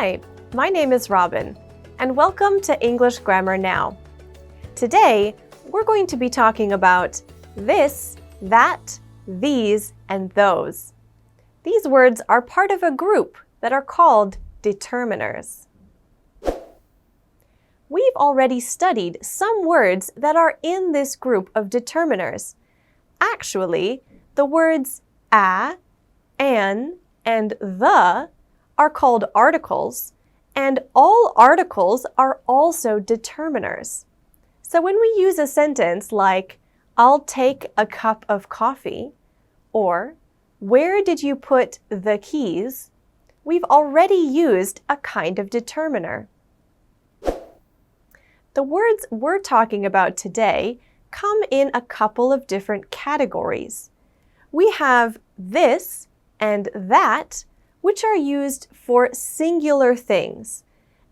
Hi, my name is Robin, and welcome to English Grammar Now. Today, we're going to be talking about this, that, these, and those. These words are part of a group that are called determiners. We've already studied some words that are in this group of determiners. Actually, the words a, an, and the are called articles, and all articles are also determiners. So when we use a sentence like, I'll take a cup of coffee, or where did you put the keys, we've already used a kind of determiner. The words we're talking about today come in a couple of different categories. We have this and that, which are used for singular things.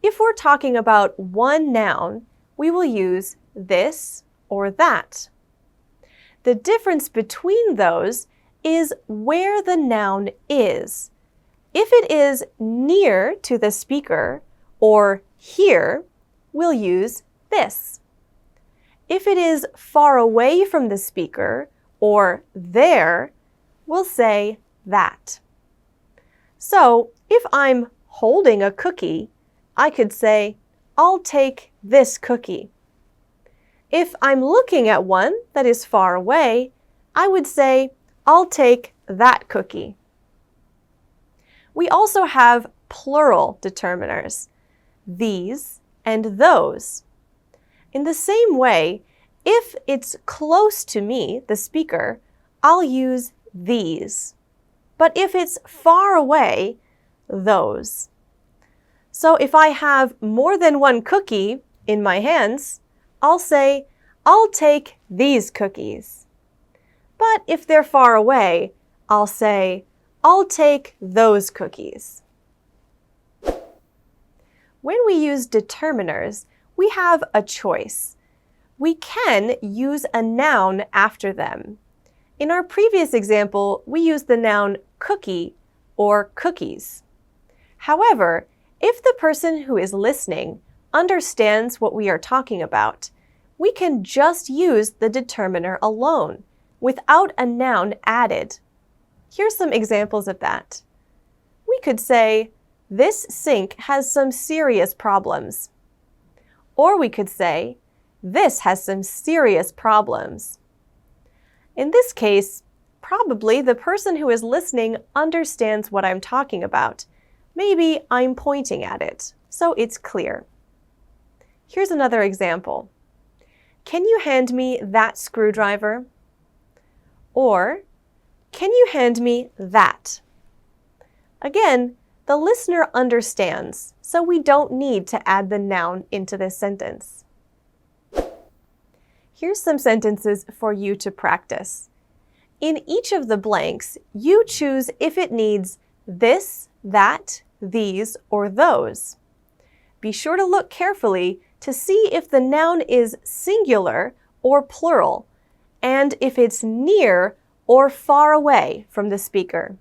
If we're talking about one noun, we will use this or that. The difference between those is where the noun is. If it is near to the speaker or here, we'll use this. If it is far away from the speaker or there, we'll say that. So, if I'm holding a cookie, I could say, I'll take this cookie. If I'm looking at one that is far away, I would say, I'll take that cookie. We also have plural determiners, these and those. In the same way, if it's close to me, the speaker, I'll use these. But if it's far away, those. So if I have more than one cookie in my hands, I'll say, I'll take these cookies. But if they're far away, I'll say, I'll take those cookies. When we use determiners, we have a choice. We can use a noun after them. In our previous example, we used the noun cookie or cookies. However, if the person who is listening understands what we are talking about, we can just use the determiner alone, without a noun added. Here's some examples of that. We could say, this sink has some serious problems. Or we could say, this has some serious problems. In this case, probably the person who is listening understands what I'm talking about. Maybe I'm pointing at it, so it's clear. Here's another example. Can you hand me that screwdriver? Or, can you hand me that? Again, the listener understands, so we don't need to add the noun into this sentence. Here's some sentences for you to practice. In each of the blanks, you choose if it needs this, that, these, or those. Be sure to look carefully to see if the noun is singular or plural, and if it's near or far away from the speaker.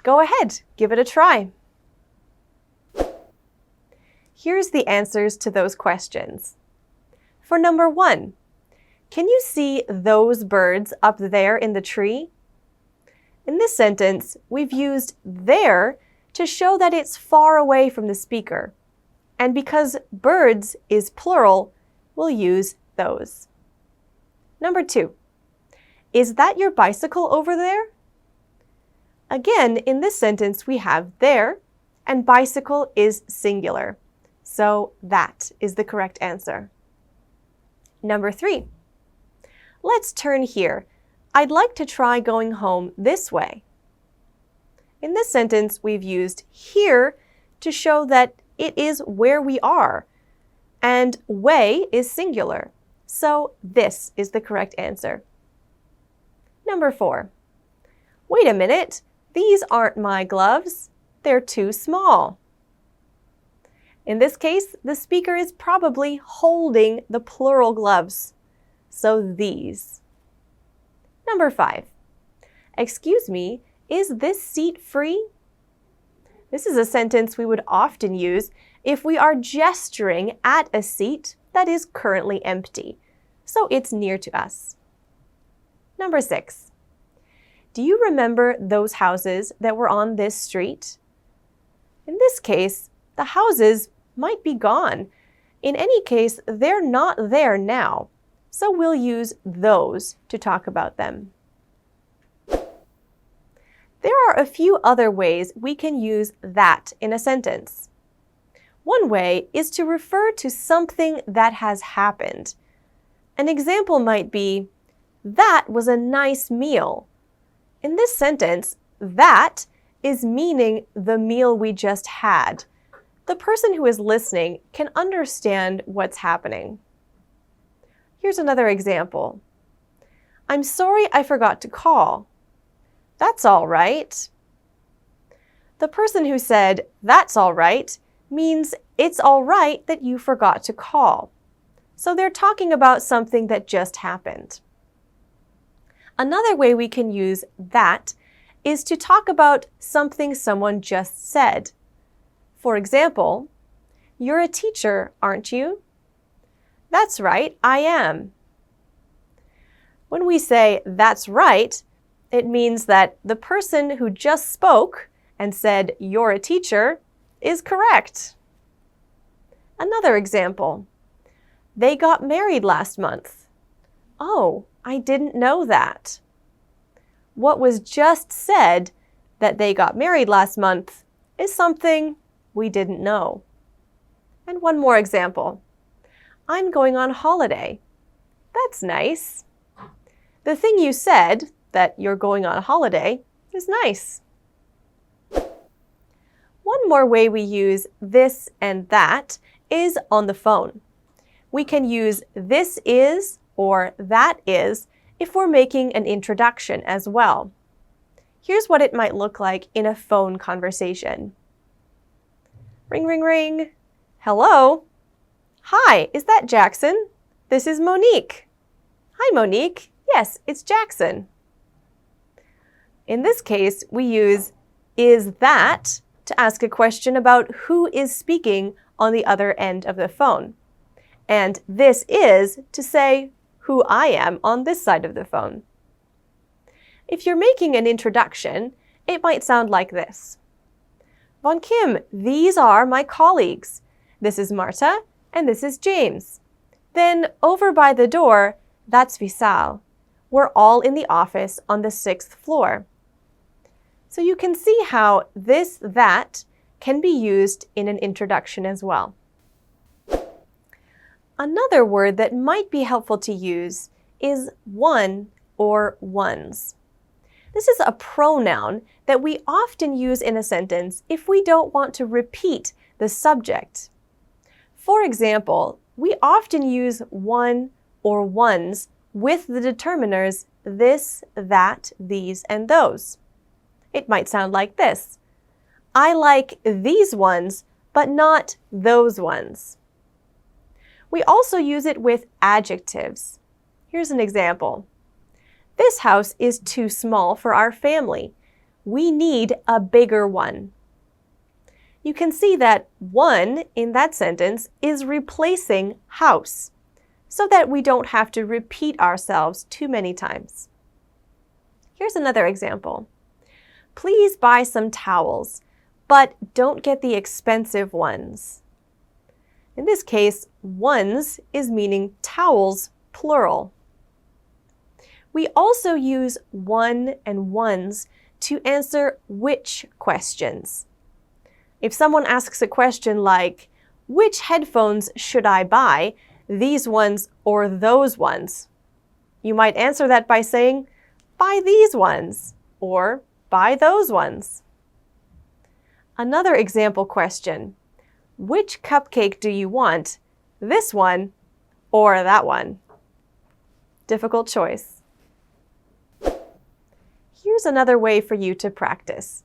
Go ahead, give it a try. Here's the answers to those questions. For number 1, can you see those birds up there in the tree? In this sentence, we've used there to show that it's far away from the speaker. And because birds is plural, we'll use those. Number 2, is that your bicycle over there? Again, in this sentence, we have there, and bicycle is singular. So that is the correct answer. Number 3, let's turn here. I'd like to try going home this way. In this sentence, we've used here to show that it is where we are, and way is singular. So this is the correct answer. Number 4, wait a minute, these aren't my gloves. They're too small. In this case, the speaker is probably holding the plural gloves. So these. Number 5, excuse me, is this seat free? This is a sentence we would often use if we are gesturing at a seat that is currently empty, so it's near to us. Number 6. Do you remember those houses that were on this street? In this case, the houses might be gone. In any case, they're not there now, so we'll use those to talk about them. There are a few other ways we can use that in a sentence. One way is to refer to something that has happened. An example might be, that was a nice meal. In this sentence, that is meaning the meal we just had. The person who is listening can understand what's happening. Here's another example. I'm sorry I forgot to call. That's all right. The person who said, that's all right, means it's all right that you forgot to call. So they're talking about something that just happened. Another way we can use that is to talk about something someone just said. For example, you're a teacher, aren't you? That's right, I am. When we say that's right, it means that the person who just spoke and said you're a teacher is correct. Another example. They got married last month. Oh, I didn't know that. What was just said, that they got married last month, is something we didn't know. And one more example. I'm going on holiday. That's nice. The thing you said, that you're going on holiday, is nice. One more way we use this and that is on the phone. We can use this is or that is if we're making an introduction as well. Here's what it might look like in a phone conversation. Ring, ring, ring. Hello? Hi, is that Jackson? This is Monique. Hi, Monique. Yes, it's Jackson. In this case, we use is that to ask a question about who is speaking on the other end of the phone. And this is to say who I am on this side of the phone. If you're making an introduction, it might sound like this. Von Kim, these are my colleagues. This is Marta, and this is James. Then over by the door, that's Visal. We're all in the office on the 6th floor. So you can see how this, that can be used in an introduction as well. Another word that might be helpful to use is one or ones. This is a pronoun that we often use in a sentence if we don't want to repeat the subject. For example, we often use one or ones with the determiners this, that, these, and those. It might sound like this. I like these ones, but not those ones. We also use it with adjectives. Here's an example. This house is too small for our family. We need a bigger one. You can see that one in that sentence is replacing house, so that we don't have to repeat ourselves too many times. Here's another example. Please buy some towels, but don't get the expensive ones. In this case, ones is meaning towels, plural. We also use one and ones to answer which questions. If someone asks a question like, which headphones should I buy, these ones or those ones? You might answer that by saying, buy these ones, or buy those ones. Another example question. Which cupcake do you want? This one or that one? Difficult choice. Here's another way for you to practice.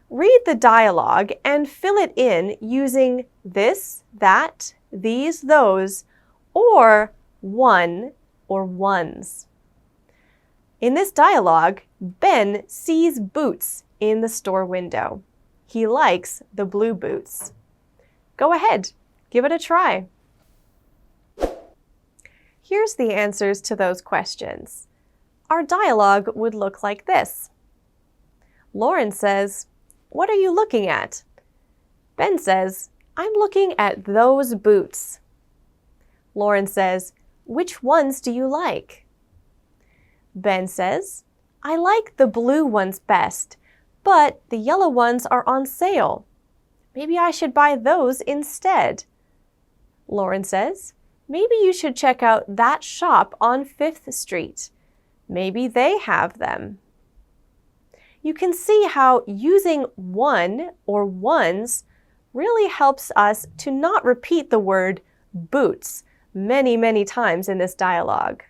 Read the dialogue and fill it in using this, that, these, those, or one or ones. In this dialogue, Ben sees boots in the store window. he likes the blue boots. Go ahead, give it a try. Here's the answers to those questions. Our dialogue would look like this. Lauren says, "What are you looking at?" Ben says, "I'm looking at those boots." Lauren says, "Which ones do you like?" Ben says, "I like the blue ones best, but the yellow ones are on sale. Maybe I should buy those instead." Lauren says, "Maybe you should check out that shop on 5th Street. Maybe they have them." You can see how using one or ones really helps us to not repeat the word boots many times in this dialogue.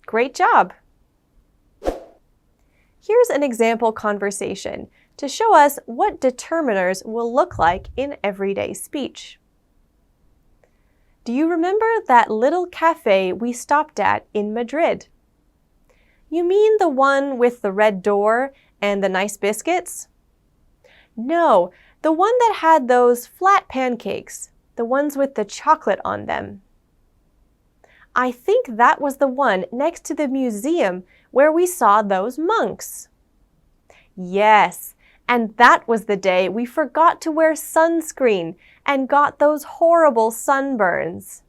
Great job! Here's an example conversation to show us what determiners will look like in everyday speech. Do you remember that little cafe we stopped at in Madrid? You mean the one with the red door and the nice biscuits? No, the one that had those flat pancakes, the ones with the chocolate on them. I think that was the one next to the museum where we saw those monks. Yes, and that was the day we forgot to wear sunscreen and got those horrible sunburns.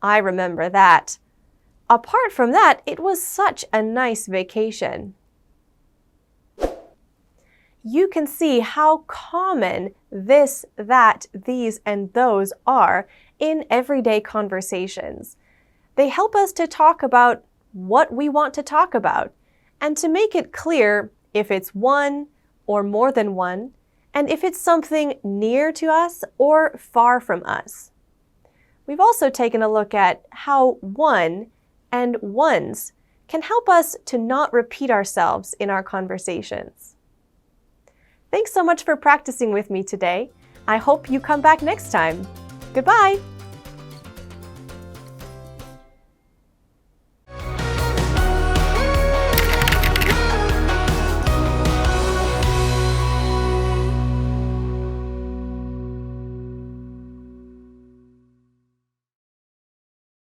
I remember that. Apart from that, it was such a nice vacation. You can see how common this, that, these, and those are in everyday conversations. They help us to talk about what we want to talk about and to make it clear if it's one or more than one, and if it's something near to us or far from us. We've also taken a look at how one and ones can help us to not repeat ourselves in our conversations. Thanks so much for practicing with me today. I hope you come back next time. Goodbye!